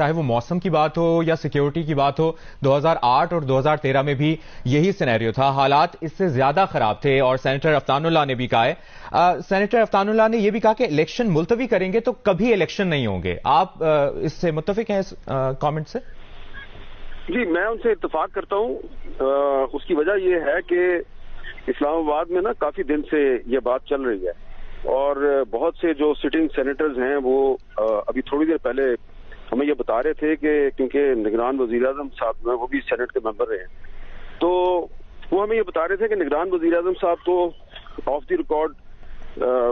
چاہے وہ موسم کی بات ہو یا سیکیورٹی کی بات ہو، 2008 اور 2013 میں بھی یہی سینیریو تھا، حالات اس سے زیادہ خراب تھے، اور سینیٹر عفنان اللہ نے بھی کہا ہے، سینیٹر عفنان اللہ نے یہ بھی کہا کہ الیکشن ملتوی کریں گے تو کبھی الیکشن نہیں ہوں گے. آپ اس سے متفق ہیں اس کامنٹ سے؟ جی، میں ان سے اتفاق کرتا ہوں. اس کی وجہ یہ ہے کہ اسلام آباد میں نا کافی دن سے یہ بات چل رہی ہے، اور بہت سے جو سٹنگ سینیٹرز ہیں وہ ابھی تھوڑی دیر پہلے ہمیں یہ بتا رہے تھے کہ کیونکہ نگران وزیر اعظم صاحب وہ بھی سینٹ کے ممبر رہے ہیں، تو وہ ہمیں یہ بتا رہے تھے کہ نگران وزیر اعظم صاحب تو آف دی ریکارڈ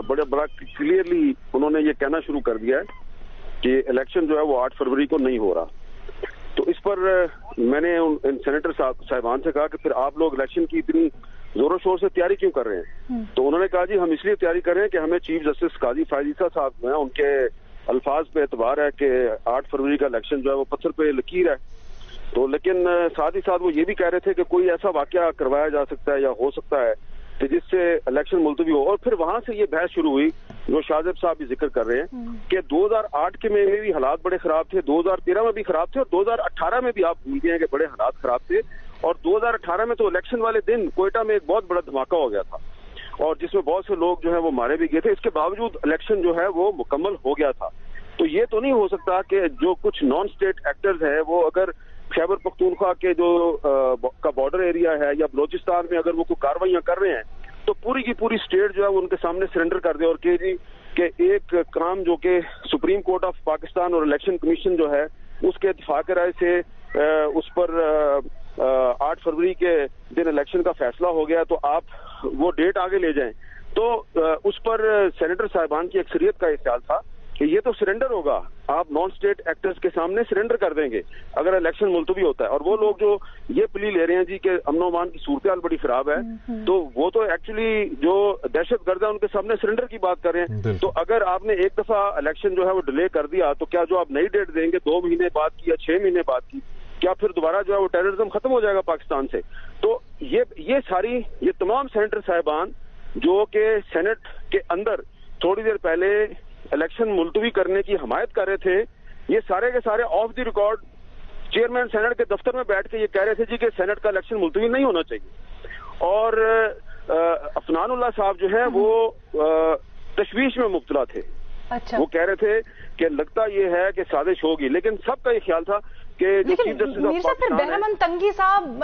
بڑا کلیئرلی انہوں نے یہ کہنا شروع کر دیا ہے کہ الیکشن جو ہے وہ 8 فروری کو نہیں ہو رہا. تو اس پر میں نے ان سینیٹر صاحبان سے کہا کہ پھر آپ لوگ الیکشن کی اتنی زور و شور سے تیاری کیوں کر رہے ہیں؟ تو انہوں نے کہا جی ہم اس لیے تیاری کر رہے ہیں کہ ہمیں چیف جسٹس قاضی فائز عیسیٰ صاحب جو ہیں ان کے الفاظ پہ اعتبار ہے کہ 8 فروری کا الیکشن جو ہے وہ پتھر پہ لکیر ہے. تو لیکن ساتھ ہی ساتھ وہ یہ بھی کہہ رہے تھے کہ کوئی ایسا واقعہ کروایا جا سکتا ہے یا ہو سکتا ہے کہ جس سے الیکشن ملتوی ہو. اور پھر وہاں سے یہ بحث شروع ہوئی جو شاہ زیب صاحب بھی ذکر کر رہے ہیں کہ 2008 کے میں بھی حالات بڑے خراب تھے، 2013 میں بھی خراب تھے، اور 2018 میں بھی آپ بھول گئے ہیں کہ بڑے حالات خراب تھے. اور 2018 میں تو الیکشن والے دن کوئٹہ میں ایک بہت بڑا دھماکہ ہو گیا تھا، اور جس میں بہت سے لوگ جو ہیں وہ مارے بھی گئے تھے. اس کے باوجود الیکشن جو ہے وہ مکمل ہو گیا تھا. تو یہ تو نہیں ہو سکتا کہ جو کچھ نان اسٹیٹ ایکٹرز ہیں وہ اگر خیبر پختونخوا کے جو کا بارڈر ایریا ہے یا بلوچستان میں اگر وہ کوئی کارروائیاں کر رہے ہیں تو پوری کی پوری اسٹیٹ جو ہے وہ ان کے سامنے سرنڈر کر دے، اور کہ جی کہ ایک کام جو کہ سپریم کورٹ آف پاکستان اور الیکشن کمیشن جو ہے اس کے اتفاق رائے سے اس پر 8 فروری کے دن الیکشن کا فیصلہ ہو گیا تو آپ وہ ڈیٹ آگے لے جائیں. تو اس پر سینیٹر صاحبان کی اکثریت کا یہ خیال تھا کہ یہ تو سرنڈر ہوگا، آپ نان اسٹیٹ ایکٹرز کے سامنے سرنڈر کر دیں گے اگر الیکشن ملتوی ہوتا ہے. اور وہ لوگ جو یہ پلی لے رہے ہیں جی کہ امن و امان کی صورتحال بڑی خراب ہے، تو وہ تو ایکچولی جو دہشت گرد ہے ان کے سامنے سرنڈر کی بات کر رہے ہیں. تو اگر آپ نے ایک دفعہ الیکشن جو ہے وہ ڈیلے کر دیا تو کیا جو آپ نئی ڈیٹ دیں گے 2 مہینے بعد کی یا 6 مہینے بعد کی، کیا پھر دوبارہ جو ہے وہ ٹیررزم ختم ہو جائے گا پاکستان سے؟ تو یہ تمام سینیٹر صاحبان جو کہ سینٹ کے اندر تھوڑی دیر پہلے الیکشن ملتوی کرنے کی حمایت کر رہے تھے، یہ سارے کے سارے of the record chairman senate کے دفتر میں بیٹھ کے یہ کہہ رہے تھے جی کہ سینٹ کا الیکشن ملتوی نہیں ہونا چاہیے. اور عفنان اللہ صاحب جو ہیں وہ تشویش میں مبتلا تھے. وہ کہہ رہے تھے کہ لگتا یہ ہے کہ سازش ہوگی، لیکن سب کا یہ خیال تھا کہ جو چیف جسٹس آف پاکستان بہرامند تنگی صاحب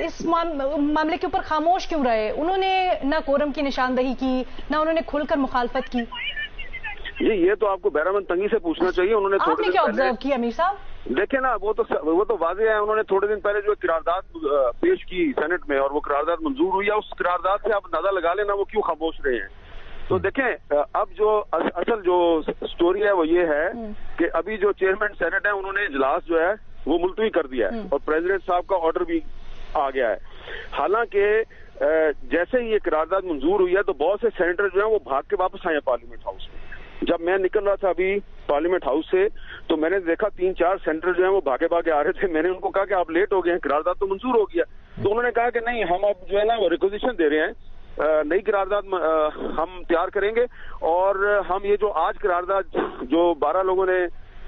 اس معاملے کے اوپر خاموش کیوں رہے؟ انہوں نے نہ کورم کی نشاندہی کی، نہ انہوں نے کھل کر مخالفت کی. جی یہ تو آپ کو بہرامند تنگی سے پوچھنا چاہیے. انہوں نے آپ نے کیا آبزرو کیا امیر صاحب؟ دیکھیں نا، وہ تو واضح ہے. انہوں نے تھوڑے دن پہلے جو قرارداد پیش کی سینٹ میں اور وہ قرارداد منظور ہوئی ہے، اس قرارداد سے آپ اندازہ لگا لینا وہ کیوں خاموش رہے ہیں. تو دیکھیں اب جو اصل جو سٹوری ہے وہ یہ ہے کہ ابھی جو چیئرمین سینٹ ہے انہوں نے اجلاس جو ہے وہ ملتوی کر دیا ہے اور پریزیڈنٹ صاحب کا آرڈر بھی آ گیا ہے. حالانکہ جیسے ہی یہ قرارداد منظور ہوئی ہے تو بہت سے سینیٹر جو ہیں وہ بھاگ کے واپس آئے پارلیمنٹ ہاؤس میں. جب میں نکل رہا تھا ابھی پارلیمنٹ ہاؤس سے تو میں نے دیکھا 3-4 سینیٹر جو ہیں وہ بھاگے آ رہے تھے. میں نے ان کو کہا کہ آپ لیٹ ہو گئے ہیں، قرارداد تو منظور ہو گیا. تو انہوں نے کہا کہ نہیں، ہم اب جو ہے نا وہ ریکوزیشن دے رہے ہیں، نئی قرارداد ہم تیار کریں گے، اور ہم یہ جو آج قرارداد جو 12 لوگوں نے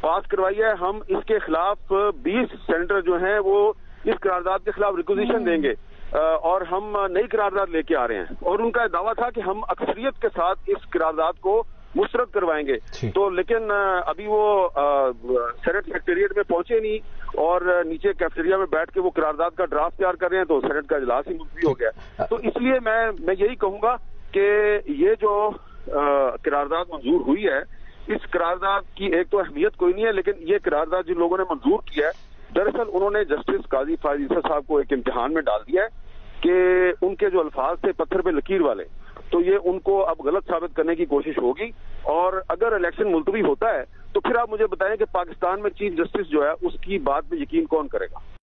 پاس کروائی ہے، ہم اس کے خلاف 20 سینیٹر جو ہیں وہ اس قرارداد کے خلاف ریکوزیشن دیں گے اور ہم نئی قرارداد لے کے آ رہے ہیں. اور ان کا دعویٰ تھا کہ ہم اکثریت کے ساتھ اس قرارداد کو مسترد کروائیں گے. تو لیکن ابھی وہ سینٹ سیکریٹریٹ میں پہنچے نہیں اور نیچے کیفیٹیریا میں بیٹھ کے وہ قرارداد کا ڈرافٹ تیار کر رہے ہیں، تو سینٹ کا اجلاس ہی ملتوی ہو گیا. تو اس لیے میں یہی کہوں گا کہ یہ جو قرارداد منظور ہوئی ہے، اس قرارداد کی ایک تو اہمیت کوئی نہیں ہے، لیکن یہ قرارداد جن لوگوں نے منظور کیا ہے دراصل انہوں نے جسٹس قاضی فائز عیسیٰ صاحب کو ایک امتحان میں ڈال دیا ہے کہ ان کے جو الفاظ تھے پتھر پہ لکیر والے، تو یہ ان کو اب غلط ثابت کرنے کی کوشش ہوگی. اور اگر الیکشن ملتوی ہوتا ہے تو پھر آپ مجھے بتائیں کہ پاکستان میں چیف جسٹس جو ہے اس کی بات پہ یقین کون کرے گا؟